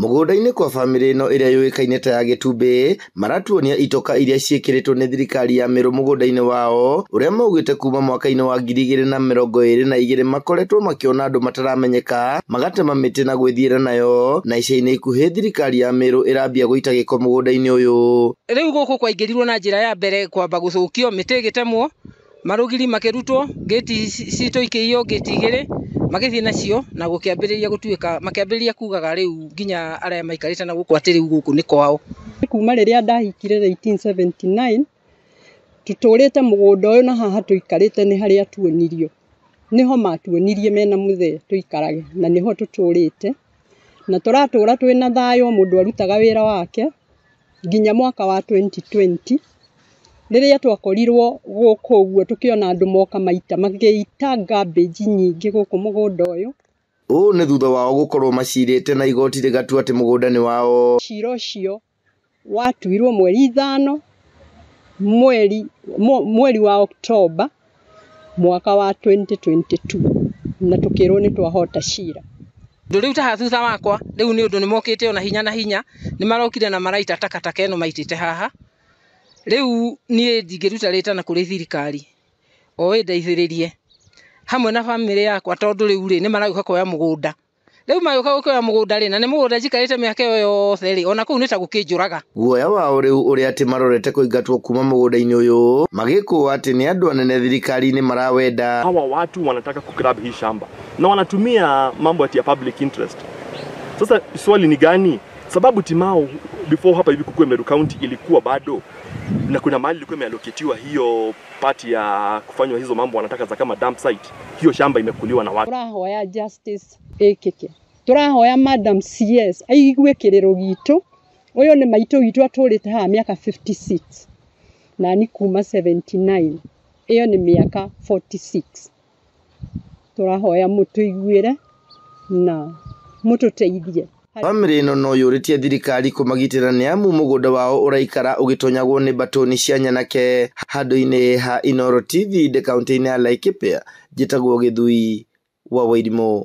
Mũgũnda-inĩ kwa bamĩrĩ ĩno ĩrĩa yũĩkaine ta ya Gĩtumbi maratuonia itoka iria ciĩkĩrĩtwo nĩ thirikari ya Meru mũgũnda-inĩ wao ũrĩa maugĩte kuma mwaka-inĩ wa 2022 makoretwo makĩona andũ mataramenyeka magatema mĩtĩ na gwĩthiĩra nayo, na ica-inĩ ikuhĩ thirikari ya Meru ĩrambia gũita gĩko mũgũnda-inĩ ũyũ. Rĩu gũkũ kwaingĩrirwo na njĩra ya mbere kwamba gũthũkio, mĩtĩ ĩgĩtemwo, marũgiri makĩrutwo, gate citũ ikĩiywo gate igĩrĩ, magĩthiĩ nacio na gũkĩambĩrĩria gũtuĩka makĩambĩrĩria kugaga rĩu nginya arĩa maikarĩte na gũkũ atĩ rĩu gũkũ nĩ kwao. Kuma rĩrĩa ndahikire 1879 tutũrĩte mũgũnda ũyũ na haha tũikarĩte nĩ harĩa tuonirio, niho matuonirie mena mũthee tũikarage na niho tũtũrĩte na tũratũra twĩna thayũ, mũndũ arutaga wĩra wake nginya mwaka wa 2020 rĩrĩa twakorirwo gũkũ ũguo tũkĩona andũ moka maita magĩita garbage nyingĩ gũkũ mũgũnda ũyũ. Ũũ nĩ thutha wao gũkorwo macirĩte na igoti rĩgatua atĩ mũgũnda nĩ wao. Cira ũcio watuirwo mweri 5 mweri wa Oktoba mwaka wa 2022 na tukĩrwo nĩ twahota cira. Rĩu ta thutha wakwa rĩu nĩ ũndũ nĩ mokĩte ona hinya na hinya, nĩ marokire na maraita takataka ĩno maitĩte haha. Rĩu niĩ ndingĩruta rĩtana kũrĩ thirikari o ĩndeithĩrĩrie hamwe na bamĩrĩ yakwa, tondũ rĩu nĩ maragĩũka kuoya mũgũnda. Rĩu magĩũka kuoya mũgũnda rĩ, na nĩ mũgũnda njikarĩte mĩaka ĩyo yothe rĩ, ona kũu nĩ ta gũkĩnjũraga. Guoya wao rĩu ũrĩa atĩ marorete kũingatwo kuma mũgũnda-inĩ ũyũ magĩkũũa atĩ nĩ andũ anene thirikari-inĩ marawenda. Hawa watu wanataka kugrab hii shamba na wanatumia mambo ya public interest. Sasa swali ni gani? Sababu timao before hapa hivi kukue Meru County ilikuwa bado na kuna mahali ilikuwa imealloketiwa hiyo part ya kufanywa hizo mambo wanataka za kama dump site. Hiyo shamba imekuliwa na watu. Turahoya justice ekeke, turahoya Madam CS aigue kiriro gitu. Uyo ni maitũ witũ atũrĩte haha miaka 56 na ni kuma 79, iyo ni miaka 46. Turahoya mũtũiguĩre na mũtũteithie. Bamĩrĩ ĩno no yũrĩtie thirikari kũmagitĩra nĩ amu mũgũnda wao ũraikara ũgĩtonyagwo nĩ mbatũni cia nyanake. Handũ-inĩ ha Inooro TV kaunti-inĩ ya Laikipia, njĩtagwo Gĩthui wa Wairimũ.